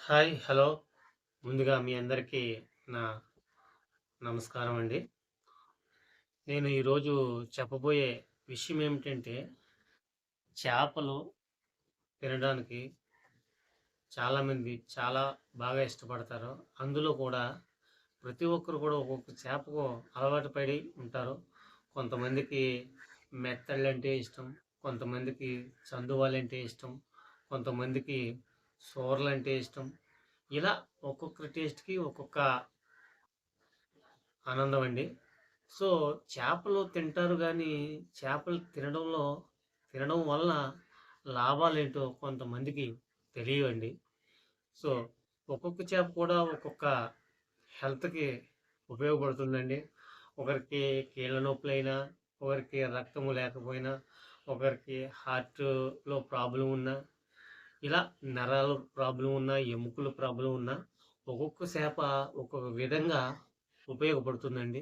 Hi hello. ముందుగా మీ అందరికీ నా నమస్కారం అండి. నేను ఈరోజు చెప్పబోయే విషయం ఏమిటంటే, చేపలు తినడానికి చాలామంది చాలా బాగా ఇష్టపడతారు. అందులో కూడా ప్రతి ఒక్కరు కూడా ఒక్కొక్క చేపకు అలవాటు పడి ఉంటారు. కొంతమందికి మెత్తళ్ళంటే ఇష్టం, కొంతమందికి చందువాలంటే ఇష్టం, కొంతమందికి సోరలంటే ఇష్టం. ఇలా ఒక్కొక్క టేస్ట్‌కి ఒక్కొక్క ఆనందం అండి. సో, చేపలు తింటారు గానీ, చేపలు తినడం వలన లాభాలేంటో కొంతమందికి తెలియవండి. సో, ఒక్కొక్క చేప కూడా ఒక్కొక్క హెల్త్‌కి ఉపయోగపడుతుందండి. ఒకరికి కీళ్ళ నొప్పులైనా, ఒకరికి రక్తము లేకపోయినా, ఒకరికి హార్ట్‌లో ప్రాబ్లమ్ ఉన్నా, ఇలా నరాల ప్రాబ్లమ్ ఉన్నా, ఎముకల ప్రాబ్లమ్ ఉన్నా, ఒక్కొక్క చేప ఒక్కొక్క విధంగా ఉపయోగపడుతుందండి.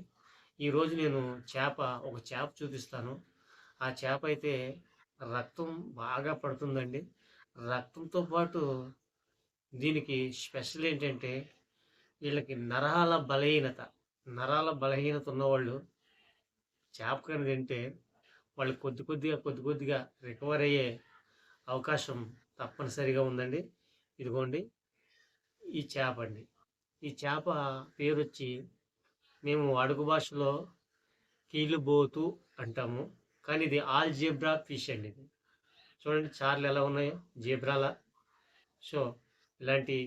ఈరోజు నేను చేప ఒక చేప చూపిస్తాను. ఆ చేప అయితే రక్తం బాగా పడుతుందండి. రక్తంతో పాటు దీనికి స్పెషల్ ఏంటంటే వీళ్ళకి నరాల బలహీనత ఉన్నవాళ్ళు చేప కనుక తింటే వాళ్ళు కొద్ది కొద్దిగా రికవర్ అయ్యే అవకాశం తప్పనిసరిగా ఉందండి. ఇదిగోండి ఈ చేప అండి. ఈ చేప పేరొచ్చి మేము అడుగు భాషలో కీలుబోతు అంటాము. కానీ ఇది ఆల్ జీబ్రా ఫిష్ అండి ఇది. చూడండి చారలు ఎలా ఉన్నాయో జీబ్రాలా. సో, ఇలాంటి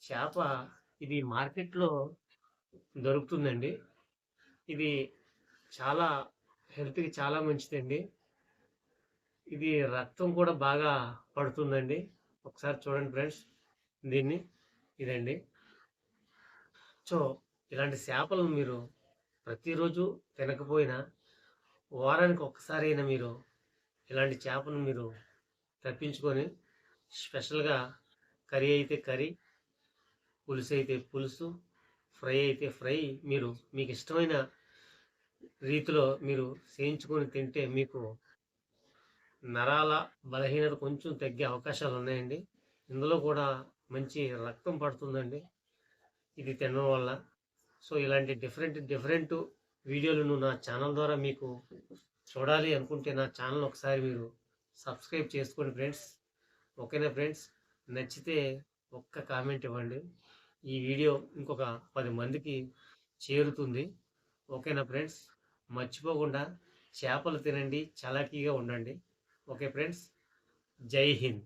చేప ఇది మార్కెట్‌లో దొరుకుతుందండి. ఇది చాలా హెల్త్‌కి చాలా మంచిదండి. ఇది రక్తం కూడా బాగా పడుతుందండి. ఒకసారి చూడండి ఫ్రెండ్స్ దీన్ని. ఇదండి. సో, ఇలాంటి చేపలను మీరు ప్రతిరోజు తినకపోయినా వారానికి ఒక్కసారైనా మీరు ఇలాంటి చేపను మీరు తప్పించుకొని స్పెషల్‌గా కర్రీ అయితే కర్రీ, పులుసు అయితే పులుసు, ఫ్రై అయితే ఫ్రై మీరు మీకు ఇష్టమైన రీతిలో మీరు చేయించుకొని తింటే మీకు నరాల బలహీనత కొంచెం తగ్గే అవకాశాలు ఉన్నాయండి. ఇందులో కూడా మంచి రక్తం పడుతుందండి ఇది తినడం వల్ల. సో, ఇలాంటి డిఫరెంట్ వీడియోలను నా ఛానల్ ద్వారా మీకు చూడాలి అనుకుంటే నా ఛానల్ ఒకసారి మీరు సబ్స్క్రైబ్ చేసుకోండి ఫ్రెండ్స్. ఓకేనా ఫ్రెండ్స్? నచ్చితే ఒక్క కామెంట్ ఇవ్వండి. ఈ వీడియో ఇంకొక 10 మందికి చేరుతుంది. ఓకేనా ఫ్రెండ్స్? మర్చిపోకుండా చేపలు తినండి, చలాకీగా ఉండండి. Okay friends? జై హింద్.